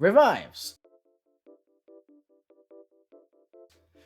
revives.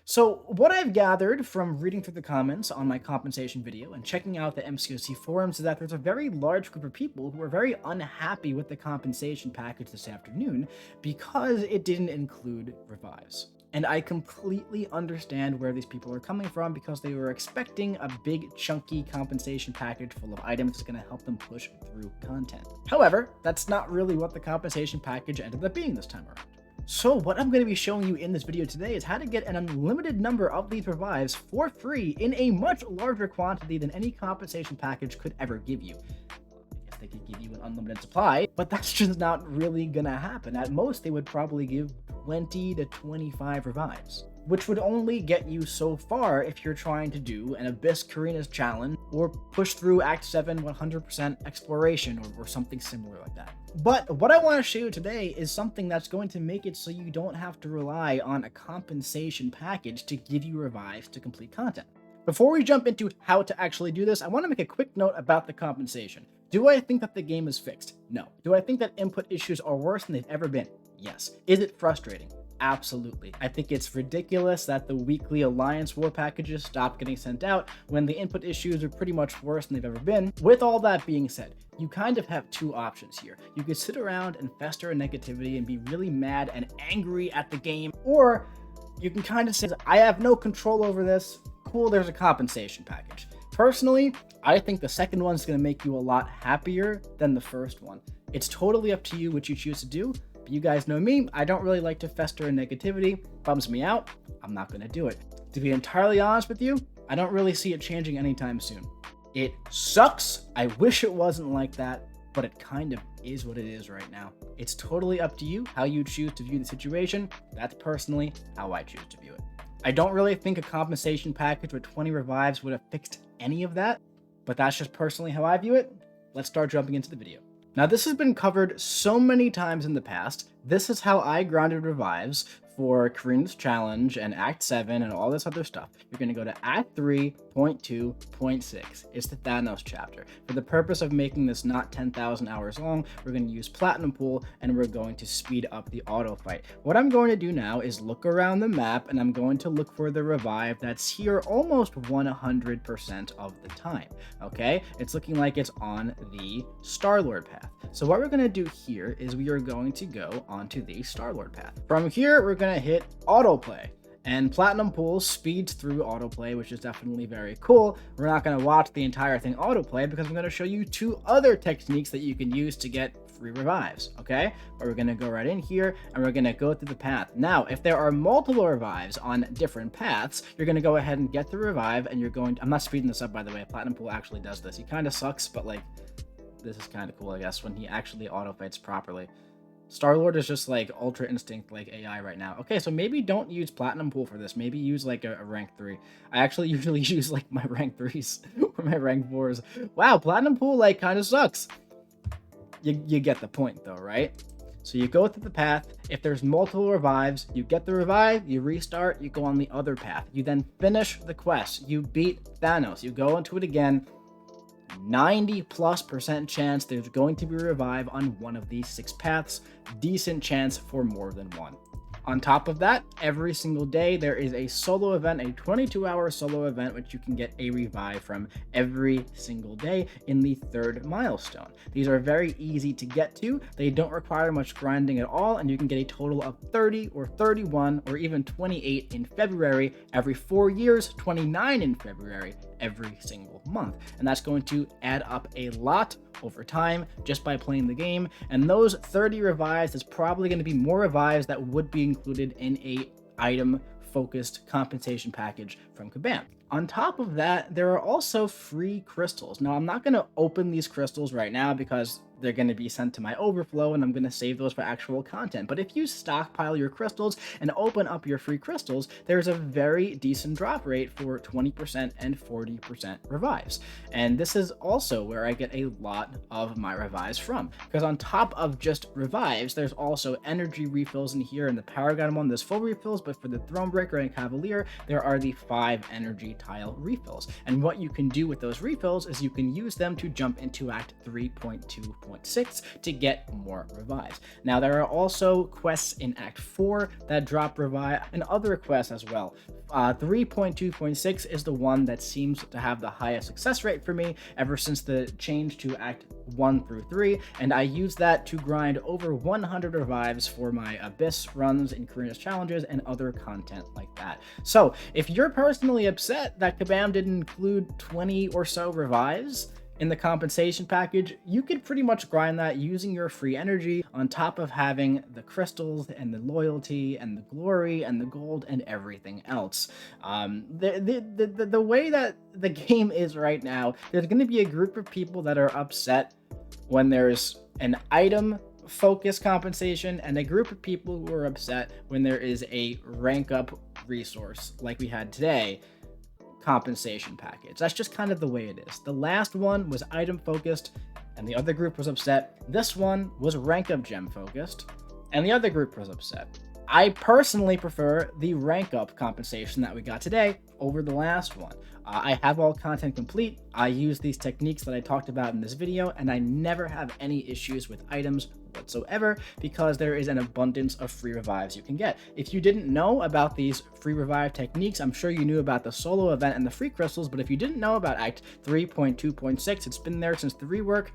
So what I've gathered from reading through the comments on my compensation video and checking out the Mcoc forums is that there's a very large group of people who are very unhappy with the compensation package this afternoon because it didn't include revives. And I completely understand where these people are coming from because they were expecting a big chunky compensation package full of items that's going to help them push through content. However, that's not really what the compensation package ended up being this time around. So what I'm going to be showing you in this video today is how to get an unlimited number of these revives for free in a much larger quantity than any compensation package could ever give you. I guess they could give you an unlimited supply, but that's just not really gonna happen. At most, they would probably give 20 to 25 revives, which would only get you so far if you're trying to do an Abyss Karina's challenge or push through Act 7 100% exploration or something similar like that. But what I want to show you today is something that's going to make it so you don't have to rely on a compensation package to give you revives to complete content. Before we jump into how to actually do this, I want to make a quick note about the compensation. Do I think that the game is fixed? No. Do I think that input issues are worse than they've ever been? Yes. Is it frustrating? Absolutely. I think it's ridiculous that the weekly Alliance War packages stopped getting sent out when the input issues are pretty much worse than they've ever been. With all that being said, you kind of have two options here. You could sit around and fester in negativity and be really mad and angry at the game, or you can kind of say, I have no control over this. Cool, there's a compensation package. Personally, I think the second one's going to make you a lot happier than the first one. It's totally up to you what you choose to do. You guys know me, I don't really like to fester in negativity. Bums me out, I'm not going to do it. To be entirely honest with you, I don't really see it changing anytime soon. It sucks, I wish it wasn't like that, but it kind of is what it is right now. It's totally up to you how you choose to view the situation. That's personally how I choose to view it. I don't really think a compensation package with 20 revives would have fixed any of that, but that's just personally how I view it. Let's start jumping into the video. Now, this has been covered so many times in the past. This is how I grounded revives for Karina's challenge and Act 7 and all this other stuff. You're going to go to Act 3.2.6. It's the Thanos chapter. For the purpose of making this not 10,000 hours long, we're going to use Platinum Pool and we're going to speed up the auto fight. What I'm going to do now is look around the map and I'm going to look for the revive that's here almost 100% of the time. Okay, it's looking like it's on the Star-Lord path. So what we're going to do here is we are going to go onto the Star-Lord path. From here, we're going to hit autoplay, and Platinum Pool speeds through autoplay, which is definitely very cool. We're not going to watch the entire thing autoplay because I'm going to show you two other techniques that you can use to get free revives. Okay, but we're going to go right in here and we're going to go through the path. Now, if there are multiple revives on different paths, you're going to go ahead and get the revive and you're going to, I'm not speeding this up, by the way. Platinum Pool actually does this. He kind of sucks, but like, this is kind of cool, I guess, when he actually auto fights properly. Star-Lord is just like Ultra Instinct like AI right now. Okay, so maybe don't use Platinum Pool for this. Maybe use like a rank 3. I actually usually use like my rank 3s or my rank 4s. Wow, Platinum Pool like kind of sucks. You get the point though, right? So you go through the path. If there's multiple revives, you get the revive, you restart, you go on the other path. You then finish the quest. You beat Thanos. You go into it again. 90+% chance there's going to be a revive on one of these 6 paths. Decent chance for more than one. On top of that, every single day there is a solo event, a 22-hour solo event, which you can get a revive from every single day in the 3rd milestone. These are very easy to get to. They don't require much grinding at all, and you can get a total of 30 or 31 or even 28 in February every 4 years, 29 in February every single month. And that's going to add up a lot over time just by playing the game. And those 30 revives is probably going to be more revives that would be included in a item focused compensation package from Kabam. On top of that, there are also free crystals. Now, I'm not going to open these crystals right now because they're going to be sent to my overflow and I'm going to save those for actual content. But if you stockpile your crystals and open up your free crystals, there's a very decent drop rate for 20% and 40% revives. And this is also where I get a lot of my revives from, because on top of just revives, there's also energy refills in here. In the Paragon one, there's full refills, but for the Thronebreaker and Cavalier, there are the 5 energy tile refills. And what you can do with those refills is you can use them to jump into Act 3.2. 3.2.6 to get more revives. Now, there are also quests in Act 4 that drop revive, and other quests as well. 3.2.6 is the one that seems to have the highest success rate for me ever since the change to Act 1 through 3, and I use that to grind over 100 revives for my Abyss runs, Enquiries challenges, and other content like that. So, if you're personally upset that Kabam didn't include 20 or so revives in the compensation package, you could pretty much grind that using your free energy on top of having the crystals and the loyalty and the glory and the gold and everything else. The way that the game is right now, there's going to be a group of people that are upset when there's an item focus compensation, and a group of people who are upset when there is a rank up resource like we had today compensation package. That's just kind of the way it is. The last one was item focused and the other group was upset. This one was rank up gem focused and the other group was upset. I personally prefer the rank up compensation that we got today over the last one. I have all content complete. I use these techniques that I talked about in this video, and I never have any issues with items whatsoever because there is an abundance of free revives you can get. If you didn't know about these free revive techniques, I'm sure you knew about the solo event and the free crystals, but if you didn't know about Act 3.2.6, it's been there since the rework.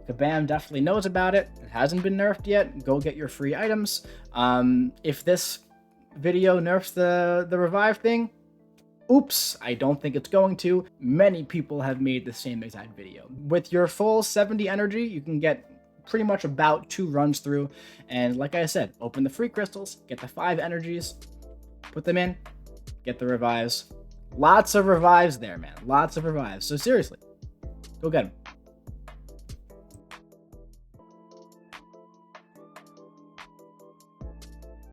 Kabam definitely knows about it. It hasn't been nerfed yet. Go get your free items. If this video nerfs the revive thing, oops, I don't think it's going to. Many people have made the same exact video. With your full 70 energy, you can get pretty much about 2 runs through. And like I said, open the free crystals, get the 5 energies, put them in, get the revives. Lots of revives there, man. Lots of revives. So seriously, go get them.